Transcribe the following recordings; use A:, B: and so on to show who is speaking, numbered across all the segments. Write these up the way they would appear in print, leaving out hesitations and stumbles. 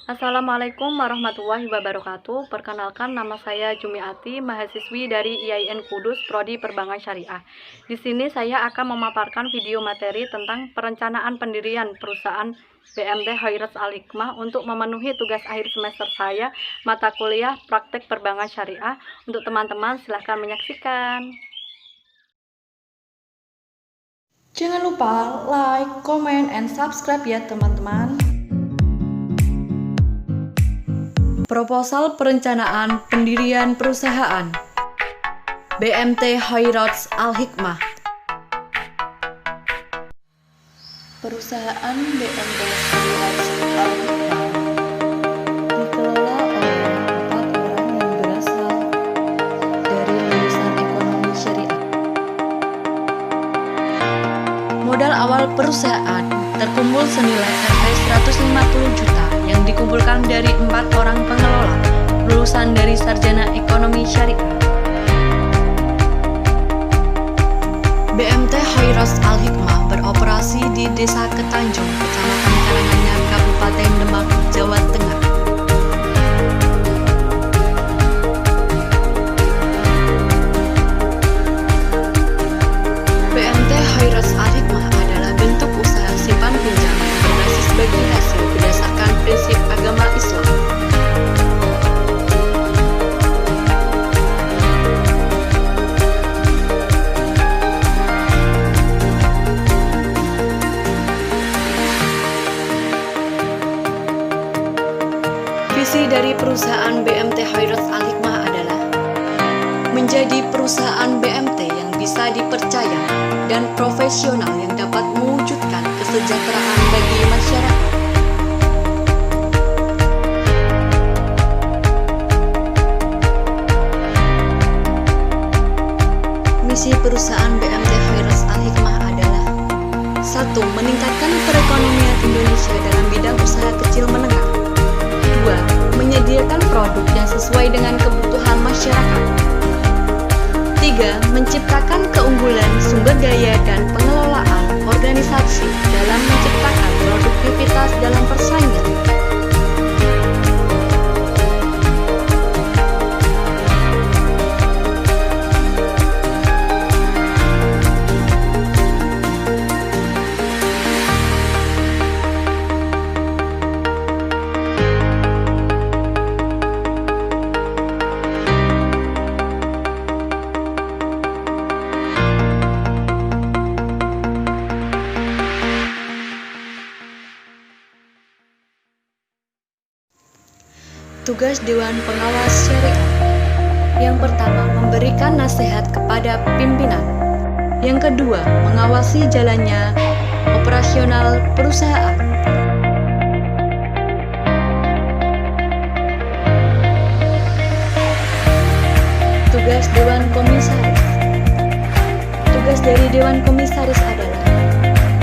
A: Assalamualaikum warahmatullahi wabarakatuh. Perkenalkan, nama saya Jumiati, mahasiswi dari IAIN Kudus, Prodi Perbankan Syariah. Di sini saya akan memaparkan video materi tentang perencanaan pendirian perusahaan BMT Khoirats Al Hikmah untuk memenuhi tugas akhir semester saya, mata kuliah Praktek Perbankan Syariah. Untuk teman-teman, silahkan menyaksikan. Jangan lupa like, comment, and subscribe ya teman-teman. Proposal Perencanaan Pendirian Perusahaan BMT Khoirats Al Hikmah. Perusahaan BMT Khoirats Al Hikmah dikelola oleh 4 orang yang berasal dari lulusan ekonomi syariah. Modal awal perusahaan terkumpul senilai Rp 150 juta yang dikumpulkan dari 4 orang pengelola lulusan dari sarjana ekonomi syariah. BMT Khoirats Al Hikmah beroperasi di Desa Ketanjung, Kecamatan Karanganyar, Kabupaten Demak, Jawa Tengah. BMT Khoirats Al Hikmah adalah bentuk usaha simpan pinjam berbasis bagi hasil berdasarkan prinsip agama Islam. Visi dari perusahaan BMT Khoirats Al Hikmah adalah menjadi perusahaan BMT yang bisa dipercaya dan profesional yang dapat mewujudkan kesejahteraan bagi masyarakat. Misi perusahaan BMT Khoirats Al Hikmah adalah 1. Meningkatkan perekonomian Indonesia dalam bidang usaha kecil menengah. 2. Menyediakan produk yang sesuai dengan kebutuhan masyarakat. 3. Menciptakan keunggulan sumber daya dan pengelolaan organisasi dalam menciptakan produktivitas dalam persaingan. Tugas Dewan Pengawas Syariah. Yang pertama, memberikan nasihat kepada pimpinan. Yang kedua, mengawasi jalannya operasional perusahaan. Tugas Dewan Komisaris. Tugas dari Dewan Komisaris adalah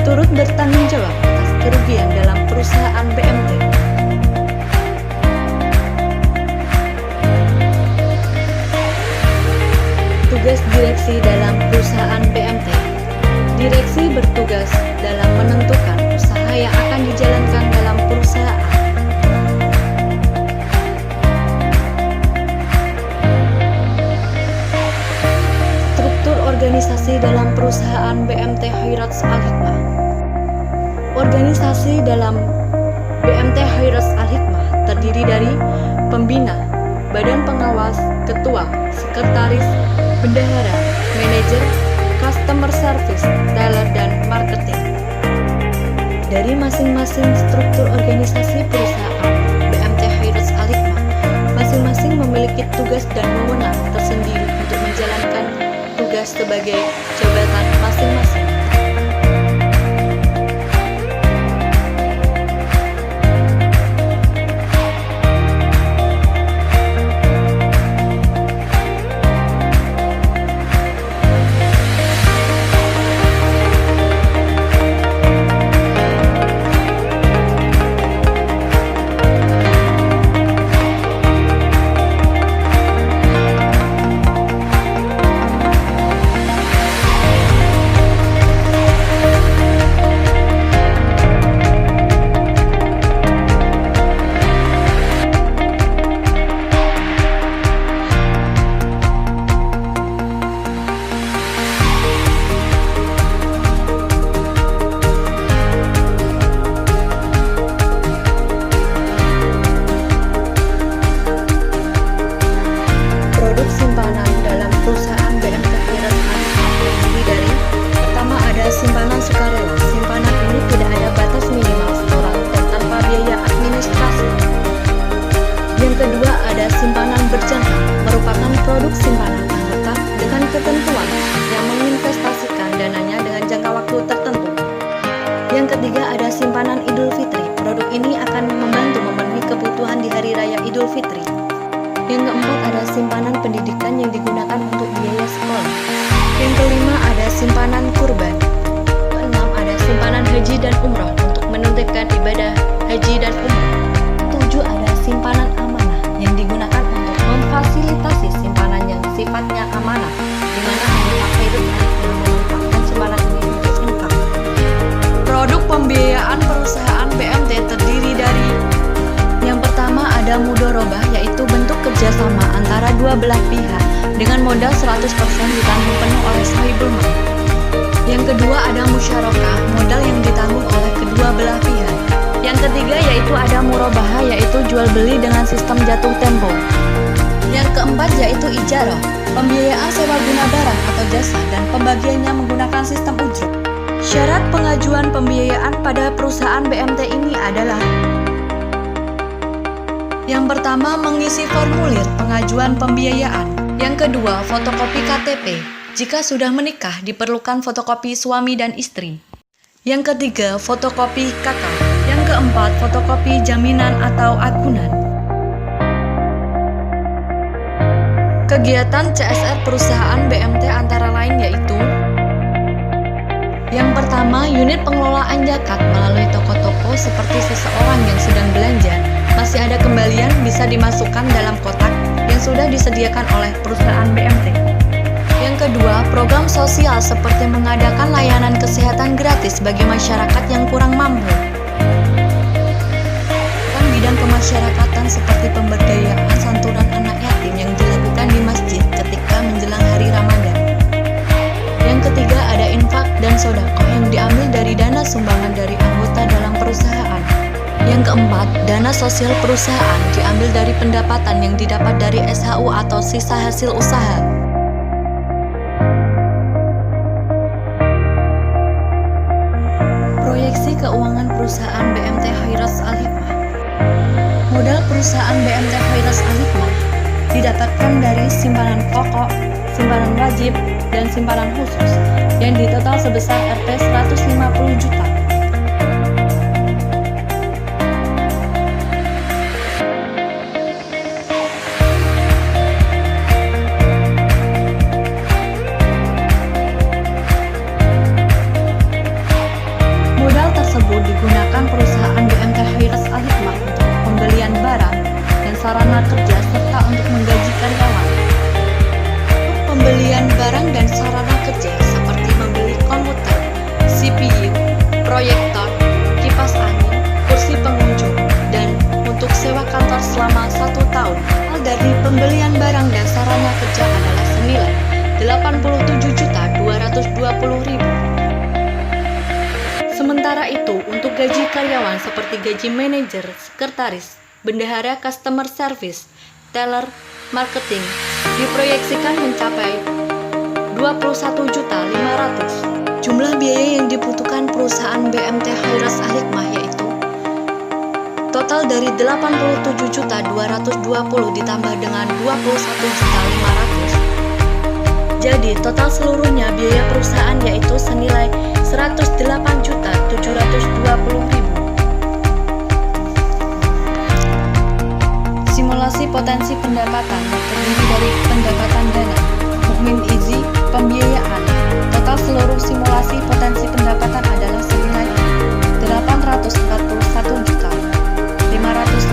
A: turut bertanggung jawab atas kerugian dalam perusahaan BMT. Tugas direksi dalam perusahaan BMT. Direksi bertugas dalam menentukan usaha yang akan dijalankan dalam perusahaan. Struktur organisasi dalam perusahaan BMT Khoirats Al Hikmah. Organisasi dalam BMT Khoirats Al Hikmah terdiri dari pembina, badan pengawas, ketua, sekretaris, bendahara, manajer, customer service, teller, dan marketing. Dari masing-masing struktur organisasi perusahaan BMT Khoirats Al Hikmah, masing-masing memiliki tugas dan wewenang tersendiri untuk menjalankan tugas sebagai jabatan masing-masing. Idul Fitri. Yang keempat ada simpanan pendidikan yang digunakan untuk biaya sekolah. Yang kelima ada simpanan kurban. Keenam ada simpanan haji dan umroh untuk menunaikan ibadah haji dan umroh. Tujuh ada simpanan amanah yang digunakan untuk memfasilitasi simpanan yang sifatnya amanah, di mana anggota kehidupan yang memanfaatkan simpanan ini untuk infak. Produk pembiayaan perusahaan BMT terdiri dari yang pertama ada mudharabah, yaitu bentuk kerjasama antara dua belah pihak dengan modal 100% ditanggung penuh oleh sahibul mal. Yang kedua ada musyarakah, modal yang ditanggung oleh kedua belah pihak. Yang ketiga yaitu ada murabahah, yaitu jual beli dengan sistem jatuh tempo. Yang keempat yaitu ijarah, pembiayaan sewa guna barang atau jasa dan pembagiannya menggunakan sistem ujrah. Syarat pengajuan pembiayaan pada perusahaan BMT ini adalah: yang pertama, mengisi formulir pengajuan pembiayaan. Yang kedua, fotokopi KTP. Jika sudah menikah, diperlukan fotokopi suami dan istri. Yang ketiga, fotokopi KK. Yang keempat, fotokopi jaminan atau agunan. Kegiatan CSR perusahaan BMT antara lain yaitu: yang pertama, unit pengelolaan zakat melalui toko-toko seperti seseorang yang sedang belanja masih ada kembalian bisa dimasukkan dalam kotak yang sudah disediakan oleh perusahaan BMT. Yang kedua, program sosial seperti mengadakan layanan kesehatan gratis bagi masyarakat yang kurang mampu. Bidang kemasyarakatan seperti pemberdayaan santunan anak yatim yang dilakukan di masjid ketika menjelang hari Ramadan. Yang ketiga, ada infak dan sedekah yang diambil dari dana sumbangan dari anggota dalam perusahaan. Yang keempat, dana sosial perusahaan diambil dari pendapatan yang didapat dari SHU atau sisa hasil usaha. Proyeksi keuangan perusahaan BMT Khairas Al-Hikmah. Modal perusahaan BMT Khairas Al-Hikmah didapatkan dari simpanan pokok, simpanan wajib, dan simpanan khusus yang ditotal sebesar Rp 150 juta. Digunakan perusahaan BMT Khairas Al-Hikmah untuk pembelian barang dan sarana kerja serta untuk menggaji karyawan. Pembelian barang dan sarana kerja seperti membeli komputer, CPU, proyektor, kipas angin, kursi pengunjung, dan untuk sewa kantor selama 1 tahun. Hal dari pembelian barang dan sarana kerja adalah senilai Rp87.220.000. Sementara itu, untuk gaji karyawan seperti gaji manajer, sekretaris, bendahara customer service, teller, marketing, diproyeksikan mencapai Rp21.500.000. Jumlah biaya yang dibutuhkan perusahaan BMT Khairas Al-Hikmah yaitu total dari Rp87.220.000 ditambah dengan Rp21.500.000. Jadi, total seluruhnya biaya perusahaan yaitu senilai Rp108.720.000. Simulasi potensi pendapatan terdiri dari pendapatan dana, mukmin izi, pembiayaan. Total seluruh simulasi potensi pendapatan adalah senilai Rp841.500.000.